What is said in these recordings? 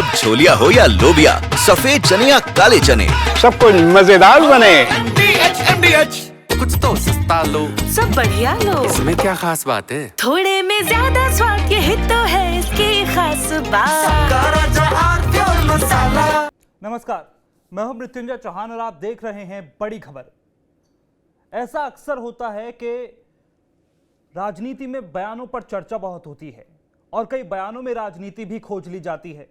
अब छोलिया हो या लोबिया, सफेद चने या काले चने, सब कुछ मजेदार बने। कुछ तो सस्ता लो, सब बढ़िया लो। इसमें क्या खास बात है? थोड़े में ज्यादा स्वाद, ये तो है इसकी खास बात। नमस्कार, मैं हूं मृत्युंजय चौहान और आप देख रहे हैं बड़ी खबर। ऐसा अक्सर होता है कि राजनीति में बयानों पर चर्चा बहुत होती है और कई बयानों में राजनीति भी खोज ली जाती है।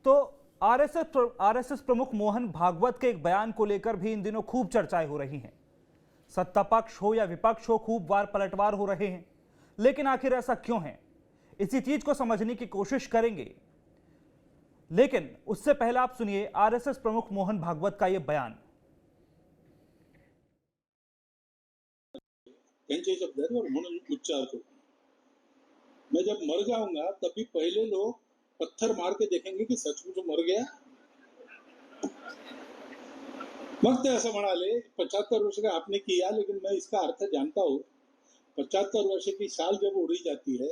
तो आरएसएस प्रमुख मोहन भागवत के एक बयान को लेकर भी इन दिनों खूब चर्चाएं हो रही हैं। सत्ता पक्ष हो या विपक्ष हो, खूब वार पलटवार हो रहे हैं। लेकिन आखिर ऐसा क्यों है, इसी चीज को समझने की कोशिश करेंगे। लेकिन उससे पहले आप सुनिए आरएसएस प्रमुख मोहन भागवत का यह बयान। त्यांचे शब्द आहेत और म्हणून उच्चार करू। मैं जब मर जाऊंगा तभी पहले लोग पत्थर मार के देखेंगे कि सचमुच मर गया। मग ते असं म्हणाले 75 वर्ष का आपने किया, लेकिन मैं इसका अर्थ जानता हूँ। 75 वर्ष की साल जब उड़ी जाती है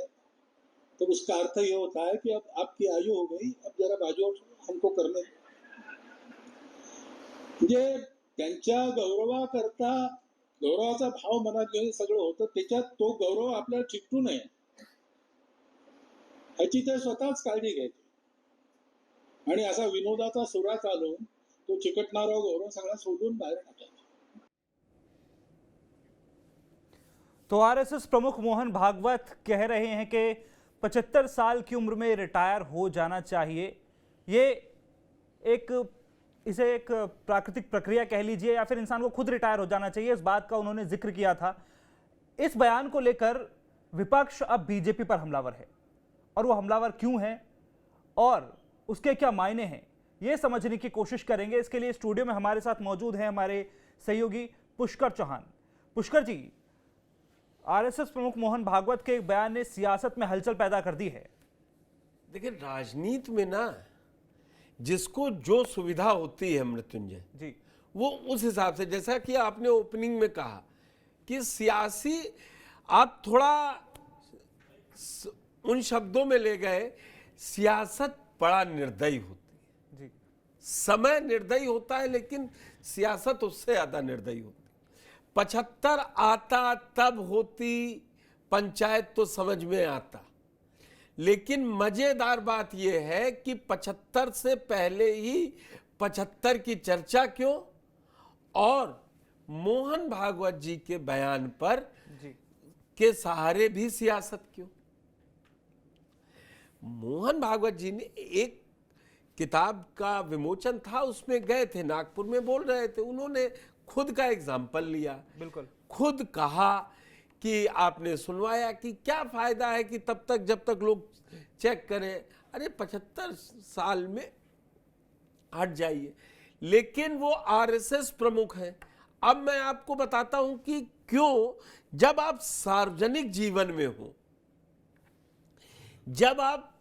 तो उसका अर्थ ये होता है कि अब आपकी आयु हो गई, अब जरा बाजू हमको करने। म्हणजे त्यांच्या गौरवाकरता गौरवाचा भाव मनात घेऊन सगळं होतं, त्याच्यात तो गौरव आपल्याला चिकटू नये ह्याची ते स्वतःच काळजी घ्यायची आणि असा विनोदाचा सुरा चालवून तो चिकटणारा गौरव सगळा सोडून बाहेर टाकायचा। तो आरएसएस प्रमुख मोहन भागवत कह रहे हैं कि 75 साल की उम्र में रिटायर हो जाना चाहिए। ये इसे एक प्राकृतिक प्रक्रिया कह लीजिए या फिर इंसान को खुद रिटायर हो जाना चाहिए, इस बात का उन्होंने जिक्र किया था। इस बयान को लेकर विपक्ष अब बीजेपी पर हमलावर है और वो हमलावर क्यों है और उसके क्या मायने हैं, ये समझने की कोशिश करेंगे। इसके लिए स्टूडियो में हमारे साथ मौजूद हैं हमारे सहयोगी पुष्कर चौहान। पुष्कर जी, आरएसएस प्रमुख मोहन भागवत के एक बयान ने सियासत में हलचल पैदा कर दी है। देखिए, राजनीति में ना जिसको जो सुविधा होती है मृत्युंजय जी, वो उस हिसाब से, जैसा कि आपने ओपनिंग में कहा कि सियासी, आप थोड़ा उन शब्दों में ले गए, सियासत बड़ा निर्दयी होती है। समय निर्दयी होता है लेकिन सियासत उससे ज्यादा निर्दयी होती है। 75 आता तब होती पंचायत तो समझ में आता, लेकिन मजेदार बात यह है कि 75 से पहले ही 75 की चर्चा क्यों और मोहन भागवत जी के बयान पर के सहारे भी सियासत क्यों। मोहन भागवत जी ने एक किताब का विमोचन था, उसमें गए थे, नागपुर में बोल रहे थे, उन्होंने खुद का एग्जाम्पल लिया, बिल्कुल खुद कहा कि आपने सुनवाया कि क्या फायदा है कि तब तक जब तक लोग चेक करें, अरे 75 साल में हट जाइए। लेकिन वो आरएसएस प्रमुख है। अब मैं आपको बताता हूं कि क्यों, जब आप सार्वजनिक जीवन में हो, जब आप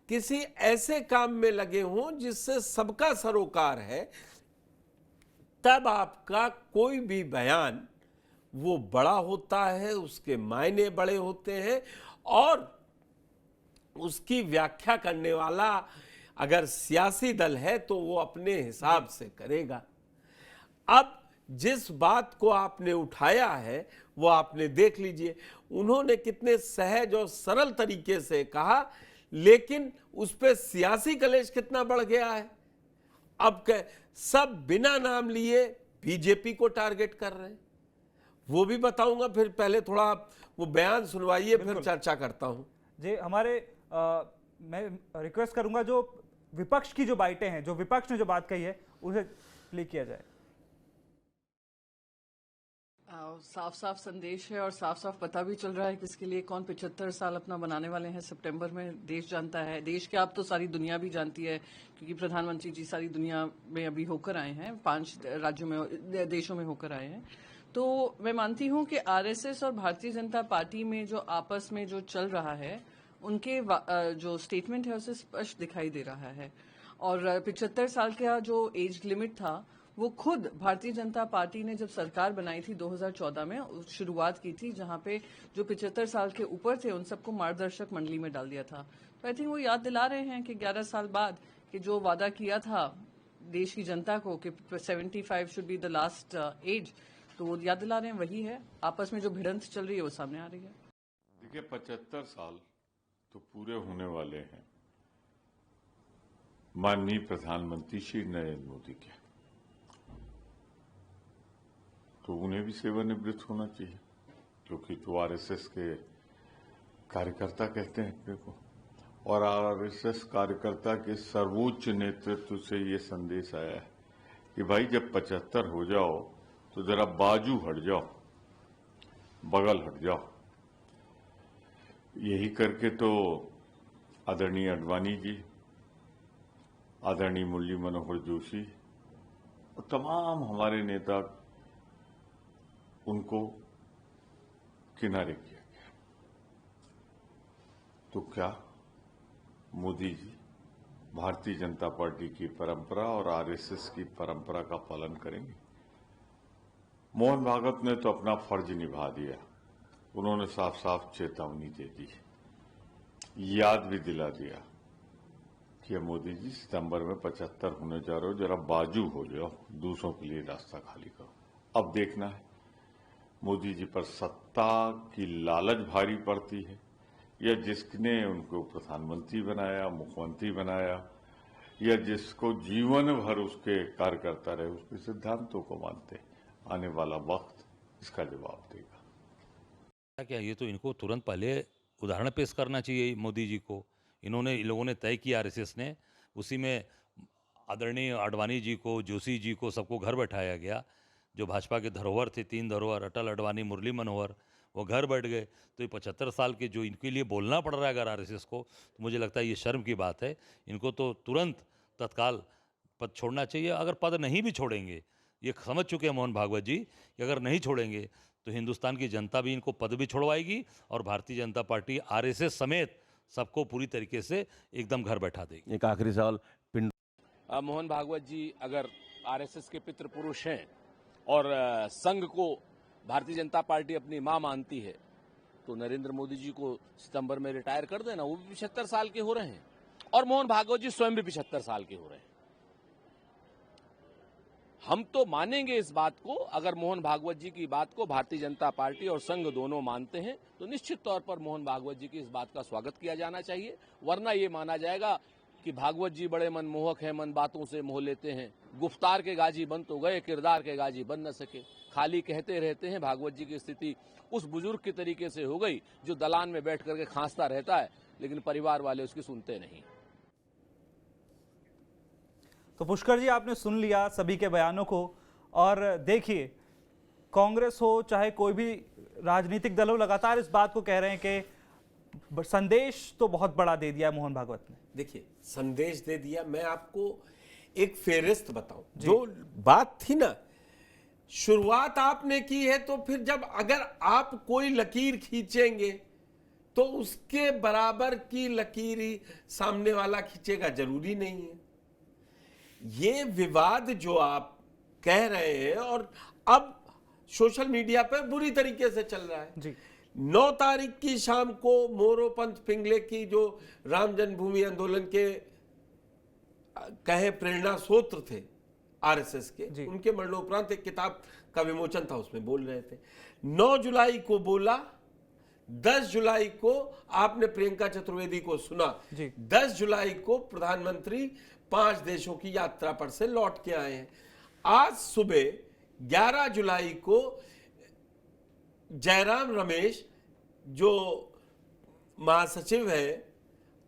किसी ऐसे काम में लगे हों जिससे सबका सरोकार है, तब आपका कोई भी बयान वो बड़ा होता है, उसके मायने बड़े होते हैं और उसकी व्याख्या करने वाला अगर सियासी दल है तो वो अपने हिसाब से करेगा। अब जिस बात को आपने उठाया है वो आपने देख लीजिए, उन्होंने कितने सहज और सरल तरीके से कहा, लेकिन उस पर सियासी कलेश कितना बढ़ गया है। अब सब बिना नाम लिए बीजेपी को टारगेट कर रहे हैं, वो भी बताऊंगा। फिर पहले थोड़ा वो बयान सुनवाइए, फिर चर्चा करता हूं। जी, मैं रिक्वेस्ट करूंगा जो विपक्ष की जो बाइटें हैं, जो विपक्ष ने जो बात कही है, उसे प्ले किया जाए। साफ साफ संदेश है और साफ साफ पता भी चल रहा है कि इसके लिए कौन 75 साल अपना बनाने वाले हैं। सितंबर में देश जानता है, देश क्या अब तो सारी दुनिया भी जानती है, क्योंकि प्रधानमंत्री जी सारी दुनिया में अभी होकर आए हैं, 5 राज्यों में, देशों में होकर आए हैं। तो मैं मानती हूं कि आरएसएस और भारतीय जनता पार्टी में जो आपस में जो चल रहा है, उनके जो स्टेटमेंट है उसे स्पष्ट दिखाई दे रहा है। और 75 साल का जो एज लिमिट था वो खुद भारतीय जनता पार्टी ने जब सरकार बनाई थी 2014 में शुरुआत की थी, जहां पे जो 75 साल के ऊपर थे उन सबको मार्गदर्शक मंडली में डाल दिया था। तो आई थिंक वो याद दिला रहे हैं कि 11 साल बाद कि जो वादा किया था देश की जनता को कि 75 should be the last age, तो वो याद दिला रहे हैं, वही है। आपस में जो भिड़ंत चल रही है वो सामने आ रही है। देखिए 75 साल तो पूरे होने वाले हैं माननीय प्रधानमंत्री श्री नरेंद्र मोदी के, तो उन्हें भी सेवानिवृत्त होना चाहिए, क्योंकि तो आरएसएस के कार्यकर्ता कहते हैं अपने को, और आरएसएस कार्यकर्ता के सर्वोच्च नेतृत्व से ये संदेश आया है कि भाई जब 75 हो जाओ तो जरा बाजू हट जाओ, बगल हट जाओ। यही करके तो आदरणीय अडवाणी जी, आदरणीय मुरली मनोहर जोशी और तमाम हमारे नेता, उनको किनारे किया गया। तो क्या मोदी जी भारतीय जनता पार्टी की परंपरा और आरएसएस की परंपरा का पालन करेंगे? मोहन भागवत ने तो अपना फर्ज निभा दिया, उन्होंने साफ साफ चेतावनी दे दी, याद भी दिला दिया कि मोदी जी सितंबर में 75 होने जा रहे हो, जरा बाजू हो जाओ, दूसरों के लिए रास्ता खाली करो। अब देखना है मोदी जी पर सत्ता की लालच भारी पड़ती है या जिसने उनको प्रधानमंत्री बनाया, मुख्यमंत्री बनाया, या जिसको जीवन भर उसके कार्यकर्ता रहे, उसके सिद्धांतों को मानते। आने वाला वक्त इसका जवाब देगा। क्या ये तो इनको तुरंत पहले उदाहरण पेश करना चाहिए मोदी जी को। इन लोगों ने तय किया आरएसएस ने, उसी में आदरणीय आडवाणी जी को, जोशी जी को, सबको घर बैठाया गया। जो भाजपा के धरोहर थे, 3 धरोहर, अटल, आडवाणी, मुरली मनोहर, वो घर बैठ गए। तो ये 75 साल के जो इनके लिए बोलना पड़ रहा है अगर आरएसएस को, तो मुझे लगता है ये शर्म की बात है। इनको तो तुरंत तत्काल पद छोड़ना चाहिए। अगर पद नहीं भी छोड़ेंगे, ये समझ चुके हैं मोहन भागवत जी कि अगर नहीं छोड़ेंगे तो हिंदुस्तान की जनता भी इनको पद भी छोड़वाएगी और भारतीय जनता पार्टी आरएसएस समेत सबको पूरी तरीके से एकदम घर बैठा देगी। एक आखिरी सवाल, पिंड मोहन भागवत जी अगर आरएसएस के पितृ पुरुष हैं और संघ को भारतीय जनता पार्टी अपनी मां मानती है, तो नरेंद्र मोदी जी को सितंबर में रिटायर कर देना। वो भी 75 साल के हो रहे हैं और मोहन भागवत जी स्वयं भी 75 साल के हो रहे हैं। हम तो मानेंगे इस बात को। अगर मोहन भागवत जी की बात को भारतीय जनता पार्टी और संघ दोनों मानते हैं तो निश्चित तौर पर मोहन भागवत जी की इस बात का स्वागत किया जाना चाहिए। वरना ये माना जाएगा कि भागवत जी बड़े मनमोहक हैं, मन बातों से मोह लेते हैं, गुफ्तार के गाजी बन तो गए, किरदार के गाजी बन न सके, खाली कहते रहते हैं। भागवत जी की स्थिति उस बुजुर्ग की तरीके से हो गई जो दलान में बैठ करके खांसता रहता है, लेकिन परिवार वाले उसकी सुनते नहीं। तो पुष्कर जी, आपने सुन लिया सभी के बयानों को, और देखिए कांग्रेस हो चाहे कोई भी राजनीतिक दल हो, लगातार इस बात को कह रहे हैं कि संदेश तो बहुत बड़ा दे दिया मोहन भागवत ने। देखिए संदेश दे दिया। मैं आपको एक फेरिस्त बताऊं, जो बात थी ना, शुरुआत आपने की है, तो फिर जब अगर आप कोई लकीर खींचेंगे तो उसके बराबर की लकीर ही सामने वाला खींचेगा, जरूरी नहीं है। ये विवाद जो आप कह रहे हैं और अब सोशल मीडिया पर बुरी तरीके से चल रहा है जी। 9 तारीख की शाम को मोरोपंत पिंगले की जो राम जन्मभूमि आंदोलन के कहे प्रेरणा सूत्र थे आरएसएस के, उनके मरणोपरांत एक किताब का विमोचन था, उसमें बोल रहे थे। 9 जुलाई को बोला, 10 जुलाई को आपने प्रियंका चतुर्वेदी को सुना, 10 जुलाई को प्रधानमंत्री 5 देशों की यात्रा पर से लौट के आए हैं। आज सुबह 11 जुलाई को जयराम रमेश, जो महासचिव है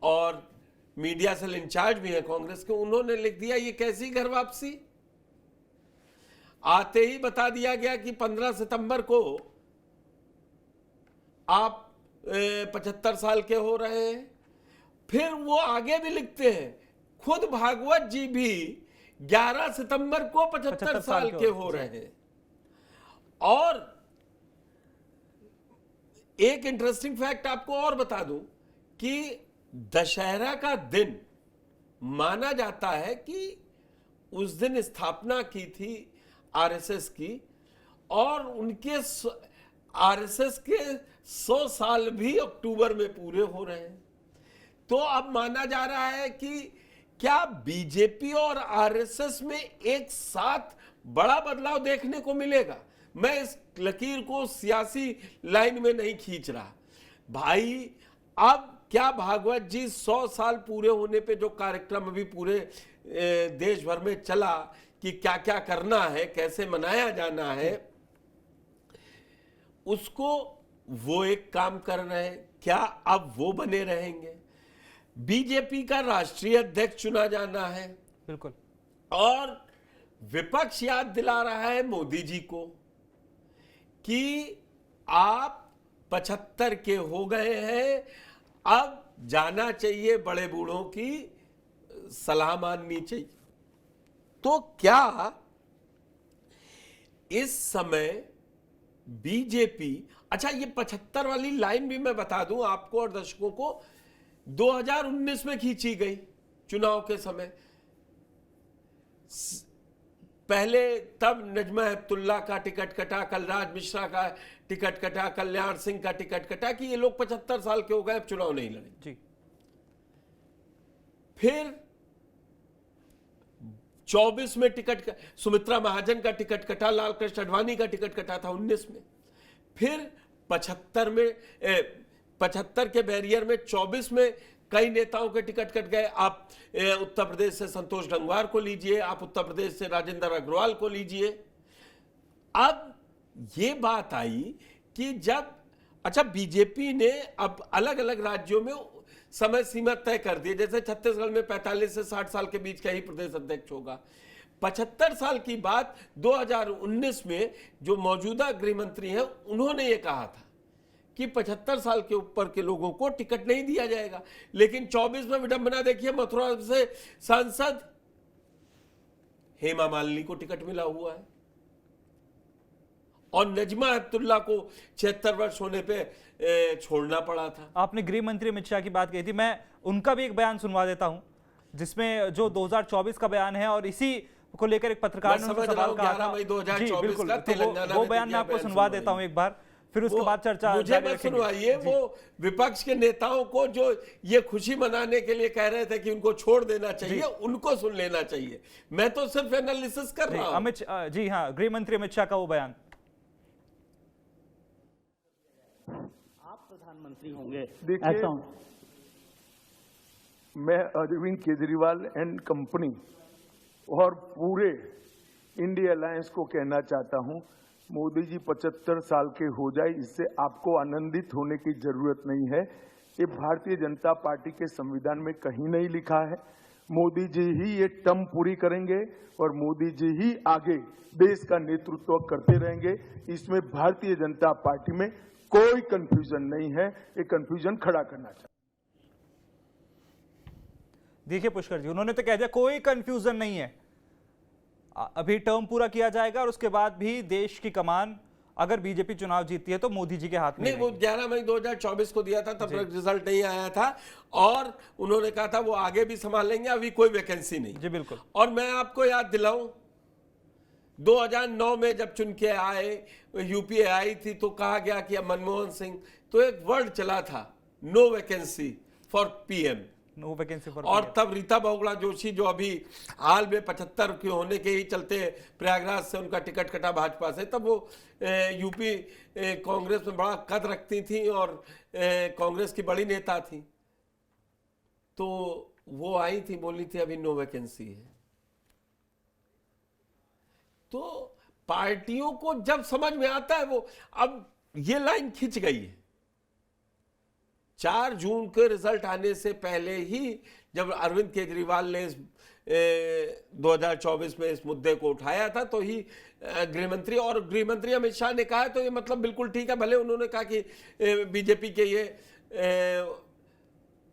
और मीडिया सेल इंचार्ज भी है कांग्रेस के, उन्होंने लिख दिया ये कैसी घर वापसी। आते ही बता दिया गया कि 15 सितंबर को आप 75 साल के हो रहे हैं। फिर वो आगे भी लिखते हैं, खुद भागवत जी भी 11 सितंबर को 75 साल के हो रहे हैं। और एक इंटरेस्टिंग फैक्ट आपको और बता दूं कि दशहरा का दिन माना जाता है कि उस दिन स्थापना की थी आरएसएस की, और उनके आरएसएस के 100 साल भी अक्टूबर में पूरे हो रहे हैं। तो अब माना जा रहा है कि क्या बीजेपी और आरएसएस में एक साथ बड़ा बदलाव देखने को मिलेगा? मैं इस लकीर को सियासी लाइन में नहीं खींच रहा भाई। अब क्या भागवत जी 100 साल पूरे होने पे जो कार्यक्रम अभी पूरे देश भर में चला कि क्या क्या करना है, कैसे मनाया जाना है, उसको वो एक काम कर रहे हैं, क्या अब वो बने रहेंगे? बीजेपी का राष्ट्रीय अध्यक्ष चुना जाना है, बिल्कुल, और विपक्ष याद दिला रहा है मोदी जी को कि आप 75 के हो गए हैं, अब जाना चाहिए, बड़े बूढ़ों की सलाह माननी चाहिए। तो क्या इस समय बीजेपी, अच्छा ये 75 वाली लाइन भी मैं बता दूं आपको और दर्शकों को, 2019 में खींची गई चुनाव के समय। पहले तब नजमा हेपतुल्ला का टिकट कटा, कलराज मिश्रा का टिकट कटा, कल्याण सिंह का टिकट कटा कि ये लोग 75 साल के हो गए, अब चुनाव नहीं लड़े जी। फिर 24 में टिकट, सुमित्रा महाजन का टिकट कटा, लाल कृष्ण आडवाणी का टिकट कटा था 19 में। फिर 75 में 75 के बैरियर में 24 में कई नेताओं के टिकट कट गए। आप उत्तर प्रदेश से संतोष गंगवार को लीजिए, आप उत्तर प्रदेश से राजेंद्र अग्रवाल को लीजिए। अब ये बात आई कि जब, अच्छा बीजेपी ने अब अलग अलग राज्यों में समय सीमा तय कर दी, जैसे छत्तीसगढ़ में 45 से 60 साल के बीच का ही प्रदेश अध्यक्ष होगा। 75 साल की बात 2019 में जो मौजूदा गृह मंत्री हैं उन्होंने ये कहा था कि 75 साल के ऊपर के लोगों को टिकट नहीं दिया जाएगा। लेकिन 24 में विडंबना देखिए, मथुरा से सांसद हेमा मालिनी को टिकट मिला हुआ है और नजमा हेपतुल्ला को 76 वर्ष होने पे छोड़ना पड़ा था। आपने गृह मंत्री अमित शाह की बात कही थी, मैं उनका भी एक बयान सुनवा देता हूं जिसमें जो 2024 का बयान है, और इसी को लेकर एक पत्रकार ने उनसे सवाल कहा था। जी बिल्कुल, तो वो बयान मैं आपको सुनवा देता हूं एक बार, फिर उसके बाद चर्चा मुझे मत सुनवाइए। वो विपक्ष के नेताओं को जो ये खुशी मनाने के लिए कह रहे थे कि उनको छोड़ देना चाहिए, उनको सुन लेना चाहिए। मैं तो सिर्फ एनालिसिस कर रहा हूं। अमित जी हाँ, गृह मंत्री अमित शाह का वो बयान। आप प्रधानमंत्री होंगे, देखिए मैं अरविंद केजरीवाल एंड कंपनी और पूरे इंडिया अलायंस को कहना चाहता हूं, मोदी जी 75 साल के हो जाए, इससे आपको आनंदित होने की जरूरत नहीं है। ये भारतीय जनता पार्टी के संविधान में कहीं नहीं लिखा है। मोदी जी ही ये टर्म पूरी करेंगे और मोदी जी ही आगे देश का नेतृत्व करते रहेंगे। इसमें भारतीय जनता पार्टी में कोई कंफ्यूजन नहीं है, ये कंफ्यूजन खड़ा करना चाहिए। देखिए पुष्कर जी, उन्होंने तो कह दिया कोई कंफ्यूजन नहीं है, अभी टर्म पूरा किया जाएगा और उसके बाद भी देश की कमान अगर बीजेपी चुनाव जीतती है तो मोदी जी के हाथ में। नहीं, वो 11 मई 2024 को दिया था, तब तक रिजल्ट नहीं आया था और उन्होंने कहा था वो आगे भी संभालेंगे, अभी कोई वैकेंसी नहीं। जी बिल्कुल। और मैं आपको याद दिलाऊं, 2009 में जब चुन के आए, यूपीए आई थी तो कहा गया कि मनमोहन सिंह, तो एक वर्ड चला था, no vacancy for PM, no vacancy for. और तब रीता बहुगुणा जोशी जो अभी हाल में 75 के होने के ही चलते प्रयागराज से उनका टिकट कटा भाजपा से, तब वो यूपी कांग्रेस में बड़ा कद रखती थी और कांग्रेस की बड़ी नेता थी, तो वो आई थी, बोली थी अभी नो वैकेंसी है। तो पार्टियों को जब समझ में आता है, वो अब ये लाइन खिंच गई है। 4 जून के रिजल्ट आने से पहले ही जब अरविंद केजरीवाल ने 2024 में इस मुद्दे को उठाया था, तो ही गृहमंत्री और गृहमंत्री अमित शाह ने कहा, तो ये मतलब बिल्कुल ठीक है। भले उन्होंने कहा कि बीजेपी के ये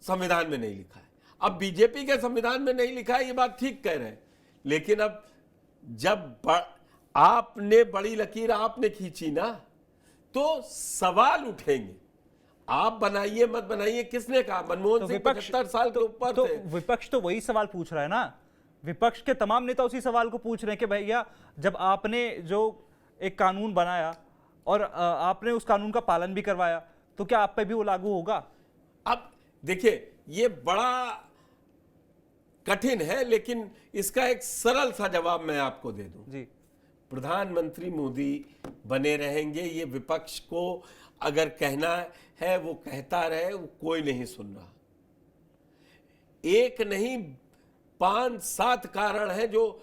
संविधान में नहीं लिखा है, अब बीजेपी के संविधान में नहीं लिखा है, ये बात ठीक कह रहे हैं, लेकिन अब जब आपने बड़ी लकीर आपने खींची ना, तो सवाल उठेंगे। आप बनाइए मत बनाइए, किसने कहा? मनमोहन सिंह 75 साल के ऊपर थे। विपक्ष तो वही सवाल पूछ रहा है ना, विपक्ष के तमाम नेता उसी सवाल को पूछ रहे हैं कि भैया जब आपने जो एक कानून बनाया और आपने उस कानून का पालन भी करवाया तो क्या आप पे भी वो लागू होगा? अब देखिए, ये बड़ा कठिन है, लेकिन इसका एक सरल सा जवाब मैं आपको दे दूं जी। प्रधानमंत्री मोदी बने रहेंगे। ये विपक्ष को अगर कहना है वो कहता रहे, वो कोई नहीं सुन रहा। एक नहीं 5-7 कारण है जो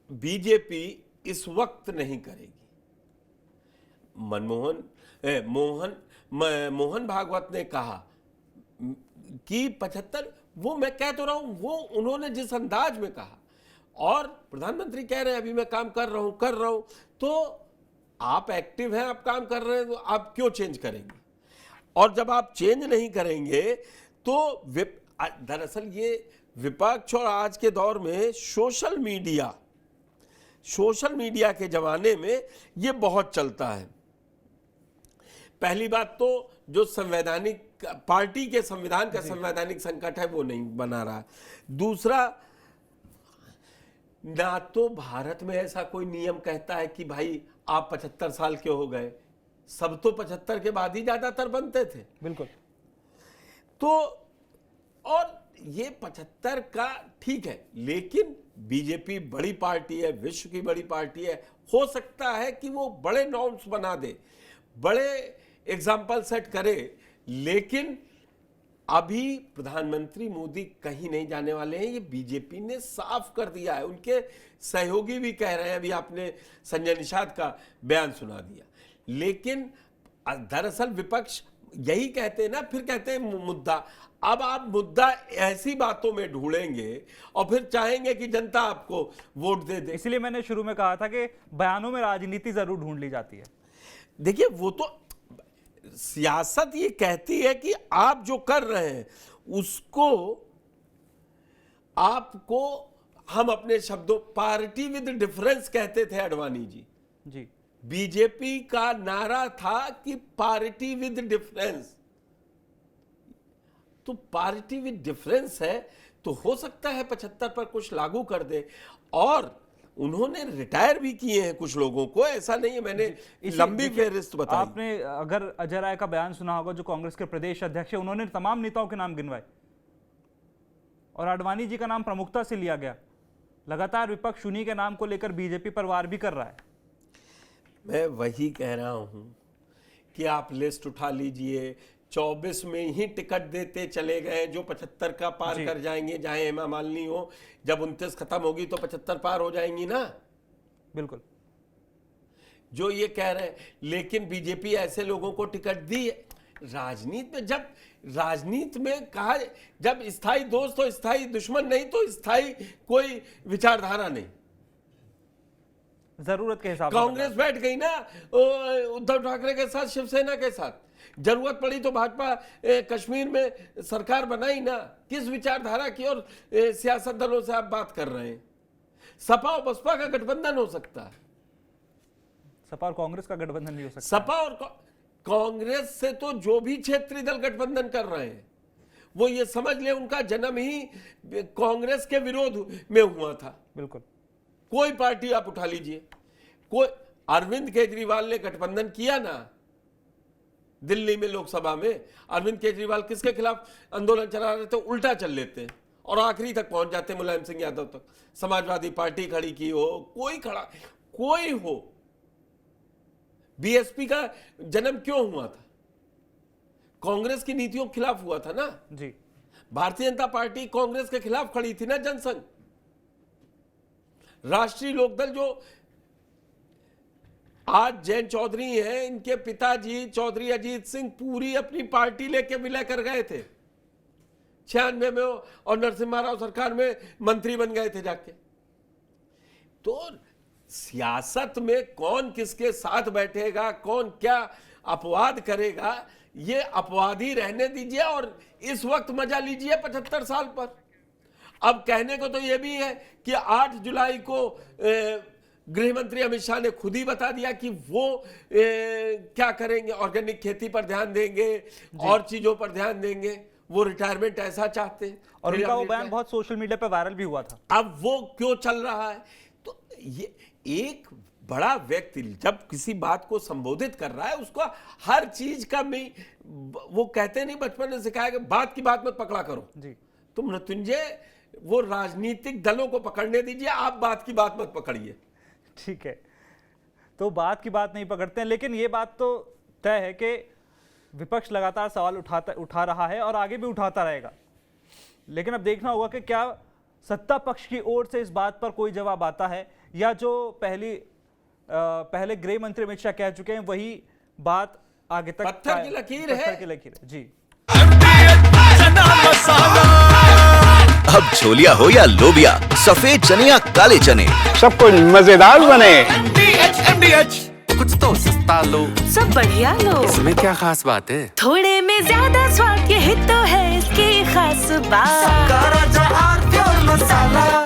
बीजेपी इस वक्त नहीं करेगी। मोहन भागवत ने कहा कि 75, वो मैं कह तो रहा हूं, वो उन्होंने जिस अंदाज में कहा, और प्रधानमंत्री कह रहे हैं अभी मैं काम कर रहा हूं, तो आप एक्टिव हैं, आप काम कर रहे हैं, तो आप क्यों चेंज करेंगे? और जब आप चेंज नहीं करेंगे तो दरअसल ये विपक्ष और आज के दौर में सोशल मीडिया के जमाने में ये बहुत चलता है। पहली बात तो जो संवैधानिक पार्टी के संविधान का संवैधानिक संकट है वो नहीं बना रहा। दूसरा, ना तो भारत में ऐसा कोई नियम कहता है कि भाई आप 75 साल के हो गए, सब तो 75 के बाद ही ज्यादातर बनते थे। बिल्कुल। तो और ये 75 का ठीक है, लेकिन बीजेपी बड़ी पार्टी है, विश्व की बड़ी पार्टी है, हो सकता है कि वो बड़े नॉर्म्स बना दे, बड़े एग्जाम्पल सेट करे, लेकिन अभी प्रधानमंत्री मोदी कहीं नहीं जाने वाले हैं। ये बीजेपी ने साफ कर दिया है, उनके सहयोगी भी कह रहे हैं, अभी आपने संजय निषाद का बयान सुना दिया। लेकिन दरअसल विपक्ष यही कहते हैं ना, फिर कहते हैं मुद्दा। अब आप मुद्दा ऐसी बातों में ढूंढेंगे और फिर चाहेंगे कि जनता आपको वोट दे दे। इसलिए मैंने शुरू में कहा था कि बयानों में राजनीति जरूर ढूंढ ली जाती है। देखिए, वो तो सियासत ये कहती है कि आप जो कर रहे हैं उसको आपको, हम अपने शब्दों पार्टी विद डिफरेंस कहते थे अडवाणी जी। बीजेपी का नारा था कि पार्टी विद डिफरेंस, तो पार्टी विद डिफरेंस है तो हो सकता है 75 पर कुछ लागू कर दे। और उन्होंने रिटायर भी किए हैं कुछ लोगों को, ऐसा नहीं है, मैंने लंबी फेहरिस्त बताई। आपने अगर अजय राय का बयान सुना होगा, जो कांग्रेस के प्रदेश अध्यक्ष है, उन्होंने तमाम नेताओं के नाम गिनवाए और आडवाणी जी का नाम प्रमुखता से लिया गया। लगातार विपक्ष उन्हीं के नाम को लेकर बीजेपी पर वार भी कर रहा है। मैं वही कह रहा हूं कि आप लिस्ट उठा लीजिए, 24 में ही टिकट देते चले गए, जो 75 का पार कर जाएंगे, चाहे हेमा मालिनी हो, जब 29 खत्म होगी तो 75 पार हो जाएंगी ना। बिल्कुल। जो ये कह रहे हैं, लेकिन बीजेपी ऐसे लोगों को टिकट दी है। राजनीति में जब राजनीति में कहा, जब स्थायी दोस्त तो स्थायी दुश्मन नहीं, तो स्थायी कोई विचारधारा नहीं। जरूरत के हिसाब से कांग्रेस बैठ गई ना उद्धव ठाकरे के साथ, शिवसेना के साथ, जरूरत पड़ी तो भाजपा कश्मीर में सरकार बनाई ना। किस विचारधारा की और सियासत दलों से आप बात कर रहे हैं? सपा और बसपा का गठबंधन हो सकता है, सपा और कांग्रेस का गठबंधन नहीं हो सकता। सपा और कांग्रेस से तो जो भी क्षेत्रीय दल गठबंधन कर रहे हैं, वो ये समझ ले उनका जन्म ही कांग्रेस के विरोध में हुआ था। बिल्कुल। कोई पार्टी आप उठा लीजिए, कोई, अरविंद केजरीवाल ने गठबंधन किया ना दिल्ली में लोकसभा में। अरविंद केजरीवाल किसके खिलाफ आंदोलन चला रहे थे? उल्टा चल लेते हैं और आखिरी तक पहुंच जाते हैं, मुलायम सिंह यादव तक। समाजवादी पार्टी खड़ी की हो, कोई हो, बीएसपी का जन्म क्यों हुआ था? कांग्रेस की नीतियों के खिलाफ हुआ था ना जी। भारतीय जनता पार्टी कांग्रेस के खिलाफ खड़ी थी ना, जनसंघ। राष्ट्रीय लोकदल, जो आज जैन चौधरी हैं, इनके पिताजी चौधरी अजीत सिंह पूरी अपनी पार्टी लेके विलय कर गए थे 96 में, और नरसिम्हा राव सरकार में मंत्री बन गए थे जाके। तो सियासत में कौन किसके साथ बैठेगा, कौन क्या अपवाद करेगा, ये अपवादी रहने दीजिए और इस वक्त मजा लीजिए 75 साल पर। अब कहने को तो यह भी है कि 8 जुलाई को गृह मंत्री अमित शाह ने खुद ही बता दिया कि वो क्या करेंगे, ऑर्गेनिक खेती पर ध्यान देंगे और चीजों पर ध्यान देंगे। वो रिटायरमेंट ऐसा चाहते हैं। और फिर उनका अब वो बयान बहुत सोशल मीडिया पे वायरल भी हुआ था। अब वो क्यों चल रहा है? तो ये एक बड़ा व्यक्ति जब किसी बात को संबोधित कर रहा है, उसको हर चीज का वो कहते नहीं, बचपन में सिखाया कि बात की बात मत पकड़ा करो जी। तुम मृत्युंजय वो राजनीतिक दलों को पकड़ने दीजिए, आप बात की बात मत पकड़िए। ठीक है, तो बात की बात नहीं पकड़ते हैं, लेकिन ये बात तो तय है कि विपक्ष लगातार सवाल उठा रहा है और आगे भी उठाता रहेगा। लेकिन अब देखना होगा कि क्या सत्ता पक्ष की ओर से इस बात पर कोई जवाब आता है, या जो पहले गृह मंत्री अमित शाह कह चुके हैं वही बात आगे तक पत्थर की लकीर है। पत्थर की लकीर है जी। अब छोलिया हो या लोबिया, सफेद चने या काले चने, सब कुछ मजेदार बने। कुछ तो सस्ता लो, सब बढ़िया लो। इसमें क्या खास बात है? थोड़े में ज्यादा स्वाद, यही तो है इसकी खास बात।